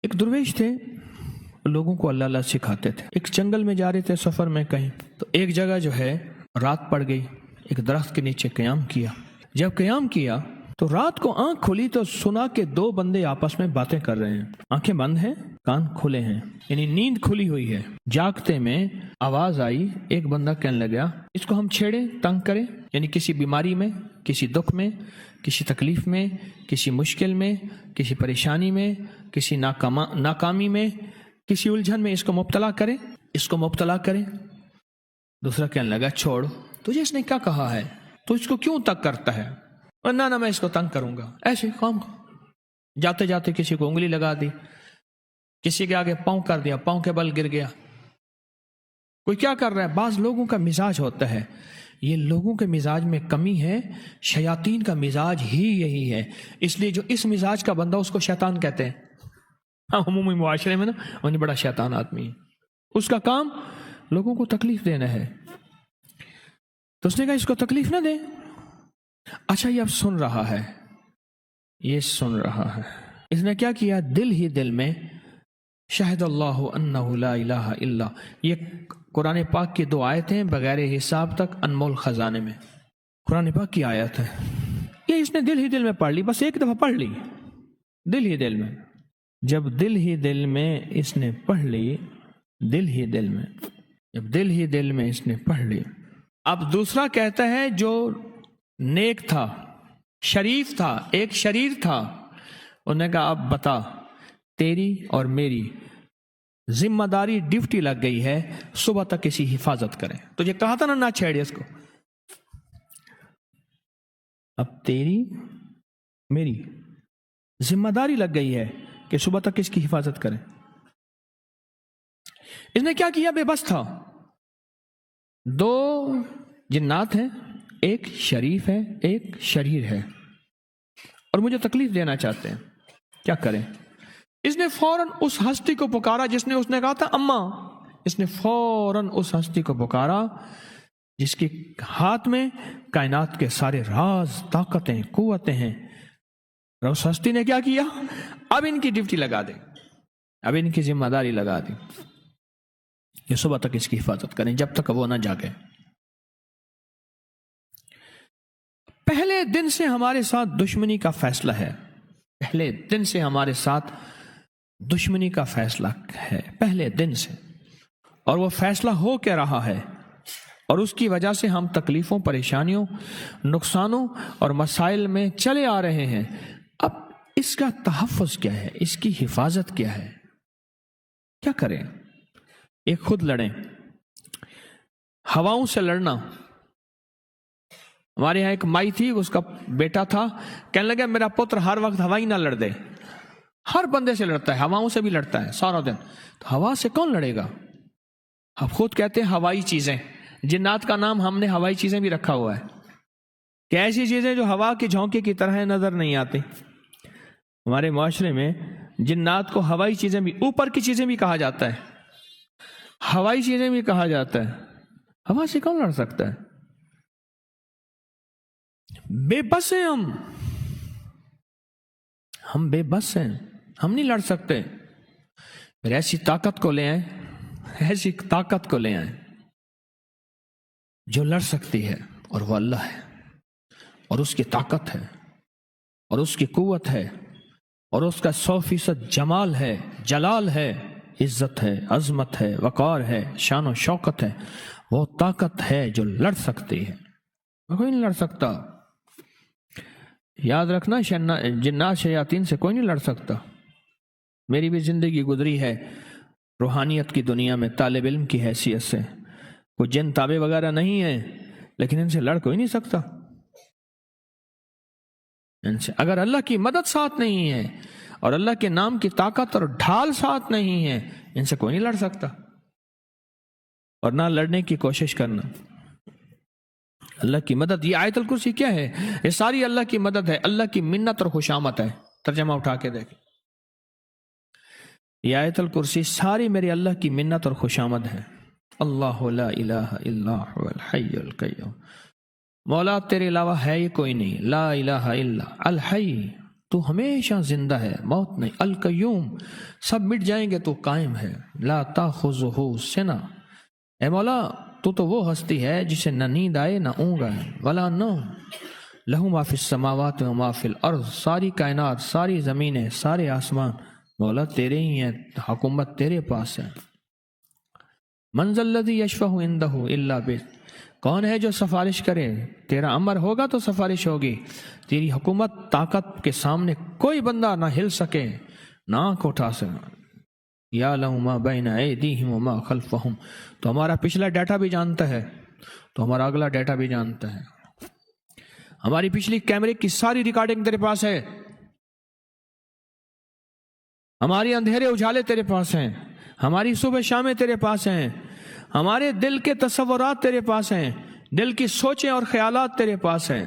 ایک درویش تھے، لوگوں کو اللہ اللہ سکھاتے تھے. ایک جنگل میں جا رہے تھے سفر میں کہیں، تو ایک جگہ جو ہے رات پڑ گئی. ایک درخت کے نیچے قیام کیا. جب قیام کیا تو رات کو آنکھ کھلی تو سنا کہ دو بندے آپس میں باتیں کر رہے ہیں. آنکھیں بند ہیں، کان کھلے ہیں، یعنی نیند کھلی ہوئی ہے. جاگتے میں آواز آئی، ایک بندہ کہنے لگا اس کو ہم چھیڑیں، تنگ کریں، یعنی کسی بیماری میں، کسی دکھ میں، کسی تکلیف میں، کسی مشکل میں، کسی پریشانی میں، کسی ناکامی میں، کسی الجھن میں اس کو مبتلا کریں، اس کو مبتلا کریں. دوسرا کہنے لگا چھوڑ، تجھے اس نے کیا کہا ہے، تو اس کو کیوں تنگ کرتا ہے؟ نہ میں اس کو تنگ کروں گا. ایسے خام جاتے جاتے کسی کو انگلی لگا دی، کسی کے آگے پاؤں کر دیا، پاؤں کے بل گر گیا. کوئی کیا کر رہا ہے؟ بعض لوگوں کا مزاج ہوتا ہے، یہ لوگوں کے مزاج میں کمی ہے، شیاطین کا مزاج ہی یہی ہے. اس لیے جو اس مزاج کا بندہ اس کو شیطان کہتے ہیں. ہاں، عمومی معاشرے میں نا انہیں بڑا شیطان آدمی ہے، اس کا کام لوگوں کو تکلیف دینا ہے. تو اس نے کہا اس کو تکلیف نہ دے. اچھا یہ اب سن رہا ہے، یہ سن رہا ہے. اس نے کیا کیا؟ دل ہی دل میں شہد اللہ انہ لا الہ الا، یہ قرآن پاک کی 2 آیتیں بغیر حساب تک انمول خزانے میں قرآن پاک کی آیت ہے. یہ اس نے دل ہی دل میں پڑھ لی، بس ایک دفعہ پڑھ لی دل ہی دل میں. جب دل ہی دل میں اس نے پڑھ لی، دل ہی دل میں، جب دل ہی دل میں اس نے پڑھ لی، اب دوسرا کہتا ہے جو نیک تھا، شریف تھا، ایک شریر تھا، انہوں نے کہا اب بتا، تیری اور میری ذمہ داری ڈیوٹی لگ گئی ہے، صبح تک کسی حفاظت کریں. تجھے کہا تھا نہ چھیڑے اس کو. اب تیری میری ذمہ داری لگ گئی ہے کہ صبح تک اس کی حفاظت کریں. اس نے کیا کیا؟ بے بس تھا. 2 جنات ہیں، ایک شریف ہے، ایک شریر ہے، اور مجھے تکلیف دینا چاہتے ہیں، کیا کریں؟ اس نے فوراً اس ہستی کو پکارا جس نے کہا تھا اماں. اس نے فوراً اس ہستی کو پکارا جس کے ہاتھ میں کائنات کے سارے راز، طاقتیں، قوتیں ہیں. اور اس ہستی نے کیا کیا؟ اب ان کی ڈیوٹی لگا دے، اب ان کی ذمہ داری لگا دی، یہ صبح تک اس کی حفاظت کریں جب تک وہ نہ جاگے. پہلے دن سے ہمارے ساتھ دشمنی کا فیصلہ ہے، پہلے دن سے ہمارے ساتھ دشمنی کا فیصلہ ہے، پہلے دن سے، اور وہ فیصلہ ہو کے رہا ہے، اور اس کی وجہ سے ہم تکلیفوں، پریشانیوں، نقصانوں اور مسائل میں چلے آ رہے ہیں. اب اس کا تحفظ کیا ہے؟ اس کی حفاظت کیا ہے؟ کیا کریں؟ ایک خود لڑیں. ہواؤں سے لڑنا. ہمارے یہاں ایک مائی تھی، اس کا بیٹا تھا، کہنے لگا میرا پتر ہر وقت ہوا ہی نہ لڑ دے، ہر بندے سے لڑتا ہے، ہواؤں سے بھی لڑتا ہے سارا دن. تو ہوا سے کون لڑے گا؟ ہم خود کہتے ہیں ہوائی چیزیں. جنات کا نام ہم نے ہوائی چیزیں بھی رکھا ہوا ہے کہ ایسی چیزیں جو ہوا کے جھونکے کی طرح نظر نہیں آتی. ہمارے معاشرے میں جنات کو ہوائی چیزیں بھی، اوپر کی چیزیں بھی کہا جاتا ہے، ہوائی چیزیں بھی کہا جاتا ہے. ہوا سے کون لڑ سکتا ہے؟ بے بس ہیں ہم بے بس ہیں، ہم نہیں لڑ سکتے. پھر ایسی طاقت کو لے آئیں، ایسی طاقت کو لے آئیں جو لڑ سکتی ہے، اور وہ اللہ ہے، اور اس کی طاقت ہے، اور اس کی قوت ہے، اور اس کا 100% جمال ہے، جلال ہے، عزت ہے، عظمت ہے، وقار ہے، شان و شوکت ہے. وہ طاقت ہے جو لڑ سکتی ہے، کوئی نہیں لڑ سکتا. یاد رکھنا، جنات شیاطین سے کوئی نہیں لڑ سکتا. میری بھی زندگی گزری ہے روحانیت کی دنیا میں طالب علم کی حیثیت سے. کوئی جن تابع وغیرہ نہیں ہے، لیکن ان سے لڑ کوئی نہیں سکتا. ان سے اگر اللہ کی مدد ساتھ نہیں ہے اور اللہ کے نام کی طاقت اور ڈھال ساتھ نہیں ہے، ان سے کوئی نہیں لڑ سکتا، اور نہ لڑنے کی کوشش کرنا. اللہ کی مدد، یہ آیت الکرسی کیا ہے؟ یہ ساری اللہ کی مدد ہے، اللہ کی منت اور خوشامد ہے. ترجمہ اٹھا کے دیکھ، یہ آیت الکرسی ساری میری اللہ کی منت اور خوشامد ہے. اللہ لا الہ الا هو الحی القیوم. مولا تیرے علاوہ ہے ہی کوئی نہیں، لا الہ الا الحی تو ہمیشہ زندہ ہے، موت نہیں، القیوم، سب مٹ جائیں گے تو قائم ہے، لا تاخذہ سنہ، اے مولا تو وہ ہستی ہے جسے نہ نیند آئے نہ اونگ آئے، ولا نوم، لہو ما فی السماوات و ما فی الارض، ساری کائنات، ساری زمینیں، سارے آسمان مولا تیرے ہی ہیں، حکومت تیرے پاس ہے۔ من ذا الذی یشفع عندہ الا بإذنہ، کون ہے جو سفارش کرے، تیرا امر ہوگا تو سفارش ہوگی، تیری حکومت طاقت کے سامنے کوئی بندہ نہ ہل سکے، نہ آنکھ اٹھا سکے۔ یعلم ما بین ایدیہم وما خلفہم، تو ہمارا پچھلا ڈیٹا بھی جانتا ہے، تو ہمارا اگلا ڈیٹا بھی جانتا ہے، ہماری پچھلی کیمرے کی ساری ریکارڈنگ تیرے پاس ہے، ہماری اندھیرے اجالے تیرے پاس ہیں، ہماری صبح شامیں تیرے پاس ہیں، ہمارے دل کے تصورات تیرے پاس ہیں، دل کی سوچیں اور خیالات تیرے پاس ہیں۔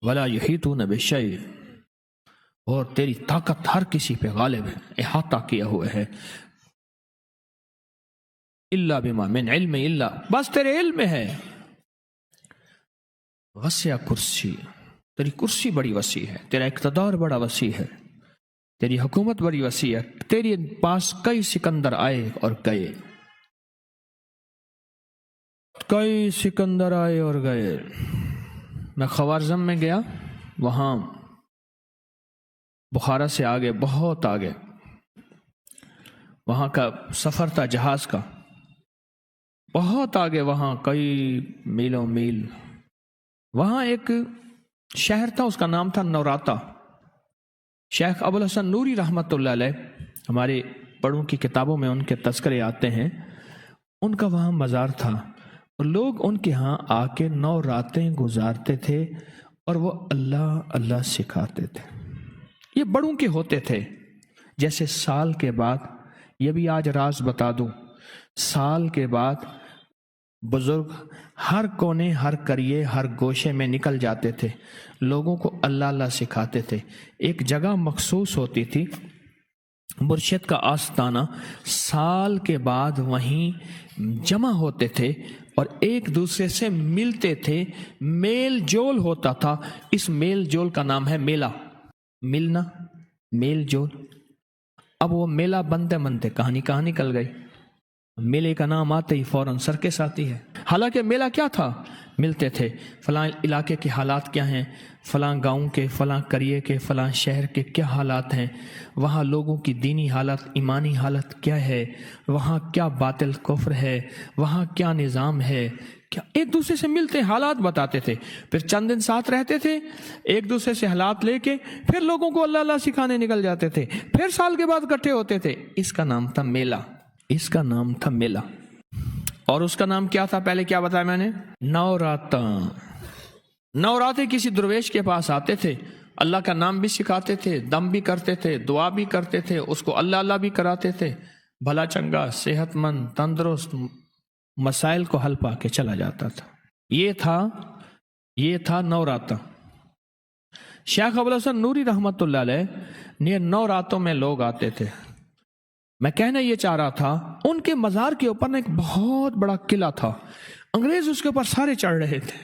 ولا یحیطون بشیء، اور تیری طاقت ہر کسی پہ غالب ہے، احاطہ کیا ہوا ہے، الا بما من علم، الا بس تیرے علم میں ہے، وسع کرسی، تیری کرسی بڑی وسیع ہے، تیرا اقتدار بڑا وسیع ہے، تیری حکومت بڑی وسیع ہے، تیرے پاس کئی سکندر آئے اور گئے، کئی سکندر آئے اور گئے۔ میں خوارزم میں گیا، وہاں بخارا سے آگے، بہت آگے، وہاں کا سفر تھا جہاز کا، بہت آگے، وہاں کئی میلوں میل، وہاں ایک شہر تھا، اس کا نام تھا نوراتا۔ شیخ ابو الحسن نوری رحمۃ اللہ علیہ، ہمارے بڑوں کی کتابوں میں ان کے تذکرے آتے ہیں، ان کا وہاں مزار تھا، اور لوگ ان کے ہاں آ کے 9 راتیں گزارتے تھے، اور وہ اللہ اللہ سکھاتے تھے۔ یہ بڑوں کے ہوتے تھے، جیسے سال کے بعد، یہ بھی آج راز بتا دوں، سال کے بعد بزرگ ہر کونے، ہر کریے، ہر گوشے میں نکل جاتے تھے، لوگوں کو اللہ اللہ سکھاتے تھے۔ ایک جگہ مخصوص ہوتی تھی، مرشد کا آستانہ، سال کے بعد وہیں جمع ہوتے تھے اور ایک دوسرے سے ملتے تھے، میل جول ہوتا تھا۔ اس میل جول کا نام ہے میلہ، ملنا، میل جول۔ اب وہ میلہ بنتے بنتے کہاں نکل گئی، میلے کا نام آتے ہی فوراً سرکس آتی ہے۔ حالانکہ میلہ کیا تھا؟ ملتے تھے، فلاں علاقے کے حالات کیا ہیں، فلاں گاؤں کے، فلاں قریے کے، فلاں شہر کے کیا حالات ہیں، وہاں لوگوں کی دینی حالت، ایمانی حالت کیا ہے، وہاں کیا باطل کفر ہے، وہاں کیا نظام ہے، کیا ایک دوسرے سے ملتے حالات بتاتے تھے، پھر چند دن ساتھ رہتے تھے، ایک دوسرے سے حالات لے کے پھر لوگوں کو اللہ اللہ سکھانے نکل جاتے تھے، پھر سال کے بعد اکٹھے ہوتے تھے۔ اس کا نام تھا میلہ، اس کا نام تھا میلہ۔ اور اس کا نام کیا تھا؟ پہلے کیا بتایا میں نے؟ نوراتاں۔ نوراتے کسی درویش کے پاس آتے تھے، اللہ کا نام بھی سکھاتے تھے، دم بھی کرتے تھے، دعا بھی کرتے تھے، اس کو اللہ اللہ بھی کراتے تھے، بھلا چنگا، صحت مند، تندرست، مسائل کو حل پا کے چلا جاتا تھا۔ یہ تھا نوراتاں۔ شیخ ابو الحسن نوری رحمۃ اللہ علیہ نے 9 راتوں میں لوگ آتے تھے۔ میں کہنا یہ چاہ رہا تھا، ان کے مزار کے اوپر نا ایک بہت بڑا قلعہ تھا، انگریز اس کے اوپر سارے چڑھ رہے تھے،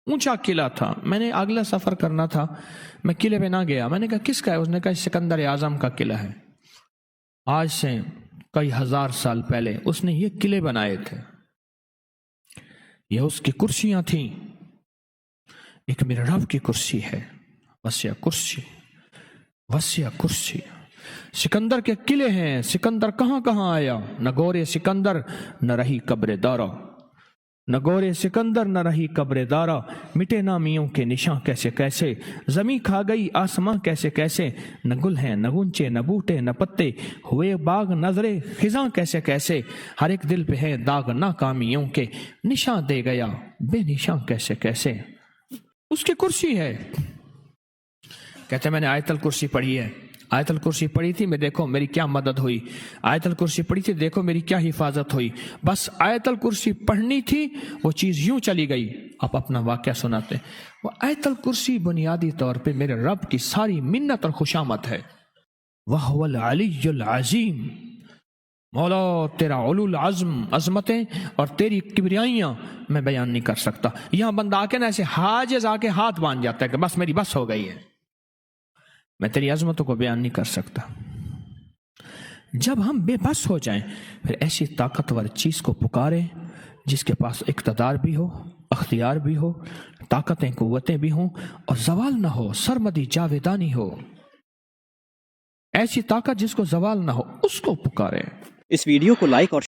اونچا قلعہ تھا۔ میں نے اگلا سفر کرنا تھا، میں قلعے پہ نہ گیا، میں نے کہا کس کا ہے؟ اس نے کہا سکندر اعظم کا قلعہ ہے، آج سے کئی ہزار سال پہلے اس نے یہ قلعے بنائے تھے، یہ اس کی کرسیاں تھیں، ایک میرے رب کی کرسی ہے، وسیع کرسی، وسیع کرسی۔ سکندر کے قلعے ہیں، سکندر کہاں کہاں آیا، نہ گورے سکندر نہ رہی قبر دارا، نہ گورے سکندر نہ رہی قبر دارا، مٹے نامیوں کے نشاں کیسے کیسے، زمیں کھا گئی آسماں کیسے کیسے، نہ گل ہیں نہ گنچے نہ بوٹے نہ پتے، ہوئے باغ نظرے خزاں کیسے کیسے، ہر ایک دل پہ ہے داغ ناکامیوں کے، نشاں دے گیا بے نشاں کیسے کیسے۔ اس کی کرسی ہے۔ کہتے میں نے آیت الکرسی پڑھی ہے، آیت الکرسی پڑھی تھی، میں دیکھو میری کیا مدد ہوئی، آیت الکرسی پڑھی تھی، دیکھو میری کیا حفاظت ہوئی۔ بس آیت الکرسی پڑھنی تھی، وہ چیز یوں چلی گئی۔ آپ اپنا واقعہ سناتے ہیں۔ وہ آیت الکرسی بنیادی طور پہ میرے رب کی ساری منت اور خوشامد ہے۔ وَهُوَ الْعَلِيُّ الْعَظِيمُ، مولا تیرا علو العزم عظمتیں اور تیری کبریائیاں میں بیان نہیں کر سکتا. یہاں بندہ آ کے نا ایسے حاجز آ کے ہاتھ باندھ جاتا ہے کہ بس میری بس ہو گئی ہے، میں تیری عظمتوں کو بیان نہیں کر سکتا. جب ہم بے بس ہو جائیں پھر ایسی طاقتور چیز کو پکارے جس کے پاس اقتدار بھی ہو، اختیار بھی ہو، طاقتیں قوتیں بھی ہوں اور زوال نہ ہو، سرمدی جاویدانی ہو. ایسی طاقت جس کو زوال نہ ہو اس کو پکارے. اس ویڈیو کو لائک اور